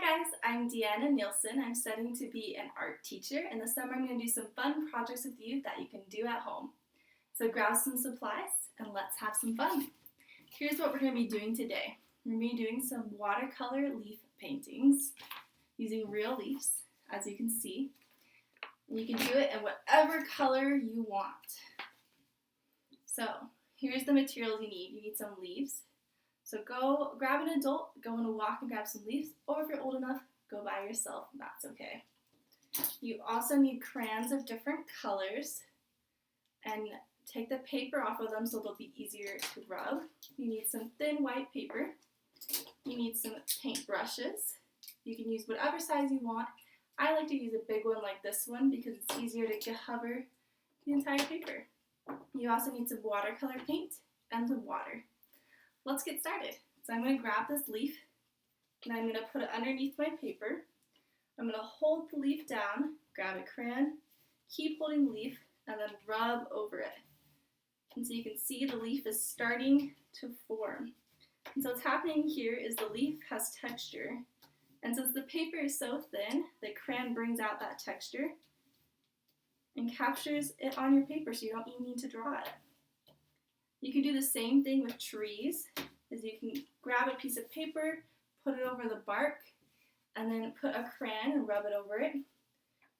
Hi guys, I'm Deanna Nielson. I'm studying to be an art teacher, and this summer I'm going to do some fun projects with you that you can do at home. So grab some supplies and let's have some fun. Here's what we're going to be doing today. We're going to be doing some watercolor leaf paintings using real leaves, as you can see. And you can do it in whatever color you want. So here's the materials you need. You need some leaves. So go grab an adult, go on a walk and grab some leaves, or if you're old enough, go by yourself, that's okay. You also need crayons of different colors, and take the paper off of them so they'll be easier to rub. You need some thin white paper. You need some paint brushes. You can use whatever size you want. I like to use a big one like this one because it's easier to cover the entire paper. You also need some watercolor paint and some water. Let's get started. So I'm going to grab this leaf and I'm going to put it underneath my paper. I'm going to hold the leaf down, grab a crayon, keep holding the leaf, and then rub over it. And so you can see the leaf is starting to form. And so what's happening here is the leaf has texture. And since the paper is so thin, the crayon brings out that texture and captures it on your paper so you don't even need to draw it. You can do the same thing with trees, as you can grab a piece of paper, put it over the bark, and then put a crayon and rub it over it,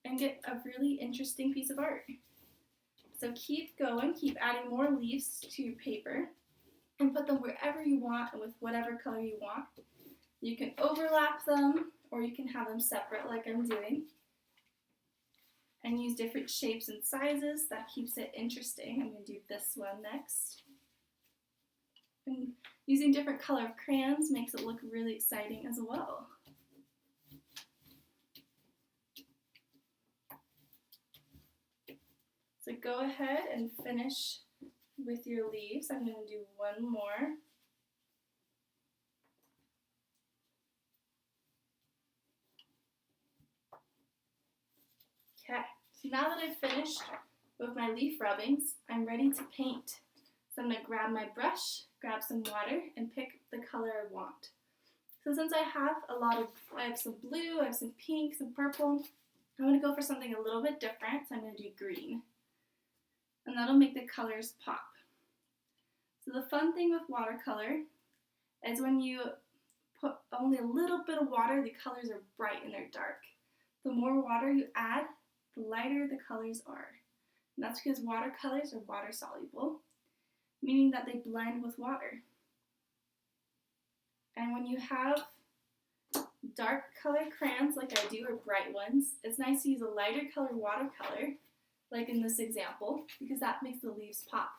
and get a really interesting piece of art. So keep going, keep adding more leaves to your paper, and put them wherever you want and with whatever color you want. You can overlap them, or you can have them separate like I'm doing, and use different shapes and sizes. That keeps it interesting. I'm going to do this one next. And using different color of crayons makes it look really exciting as well. So go ahead and finish with your leaves. I'm going to do one more. Okay, so now that I've finished with my leaf rubbings, I'm ready to paint. So I'm going to grab my brush, grab some water, and pick the color I want. So since I have some blue, I have some pink, some purple, I'm going to go for something a little bit different, so I'm going to do green. And that'll make the colors pop. So the fun thing with watercolor is when you put only a little bit of water, the colors are bright and they're dark. The more water you add, the lighter the colors are. And that's because watercolors are water soluble, meaning that they blend with water. And when you have dark color crayons like I do, or bright ones, it's nice to use a lighter color watercolor, like in this example, because that makes the leaves pop.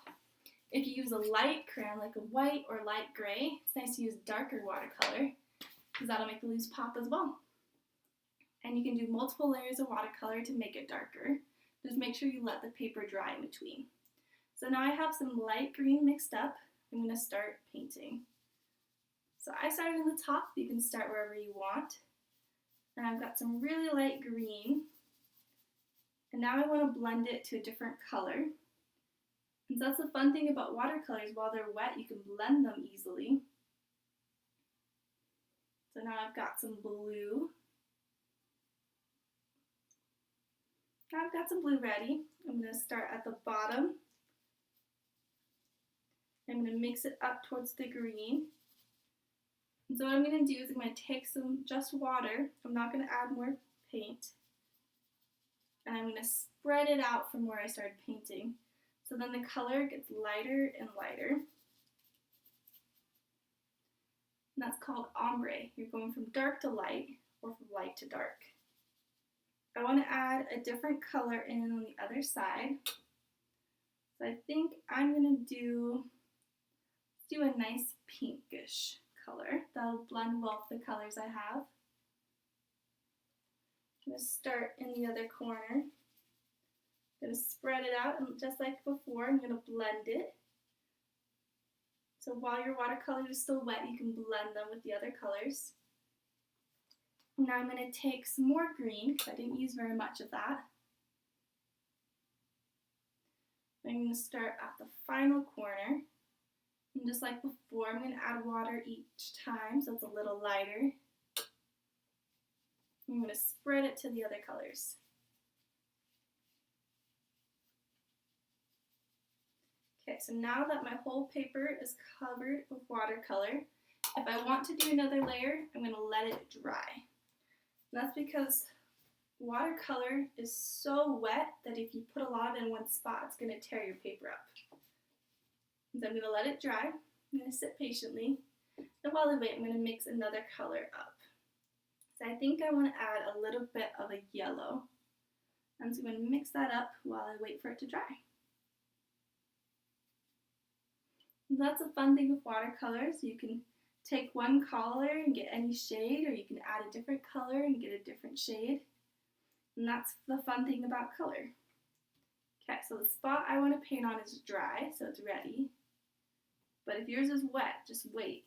If you use a light crayon like a white or light gray, it's nice to use darker watercolor, because that'll make the leaves pop as well. And you can do multiple layers of watercolor to make it darker. Just make sure you let the paper dry in between. So now I have some light green mixed up. I'm going to start painting. So I started in the top. You can start wherever you want. And I've got some really light green. And now I want to blend it to a different color. And so that's the fun thing about watercolors. While they're wet, you can blend them easily. So now I've got some blue. Now I've got some blue ready. I'm going to start at the bottom. I'm going to mix it up towards the green. And so what I'm going to do is I'm going to take some just water. I'm not going to add more paint. And I'm going to spread it out from where I started painting. So then the color gets lighter and lighter. And that's called ombre. You're going from dark to light, or from light to dark. I want to add a different color in on the other side. So I think I'm going to do a nice pinkish color. That'll blend well with the colors I have. I'm going to start in the other corner. I'm going to spread it out, and just like before, I'm going to blend it. So while your watercolor is still wet, you can blend them with the other colors. Now I'm going to take some more green, because I didn't use very much of that. I'm going to start at the final corner. And just like before, I'm going to add water each time so it's a little lighter. I'm going to spread it to the other colors. Okay, so now that my whole paper is covered with watercolor, if I want to do another layer, I'm going to let it dry. And that's because watercolor is so wet that if you put a lot in one spot, it's going to tear your paper up. So I'm going to let it dry. I'm going to sit patiently. And while I wait, I'm going to mix another color up. So I think I want to add a little bit of a yellow. And so I'm going to mix that up while I wait for it to dry. And that's a fun thing with watercolors. You can take one color and get any shade, or you can add a different color and get a different shade. And that's the fun thing about color. Okay, so the spot I want to paint on is dry, so it's ready. But if yours is wet, just wait.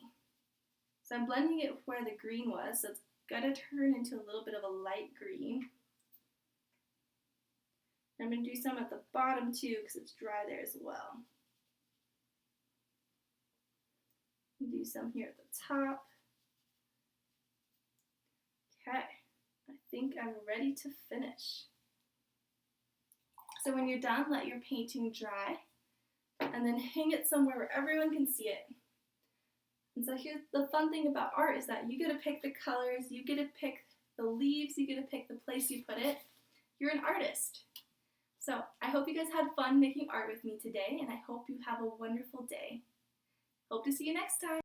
So I'm blending it where the green was, so it's gonna turn into a little bit of a light green. I'm gonna do some at the bottom too, because it's dry there as well. Do some here at the top. Okay, I think I'm ready to finish. So when you're done, let your painting dry and then hang it somewhere where everyone can see it. And so here's the fun thing about art is that you get to pick the colors, you get to pick the leaves, you get to pick the place you put it. You're an artist. So I hope you guys had fun making art with me today, and I hope you have a wonderful day. Hope to see you next time.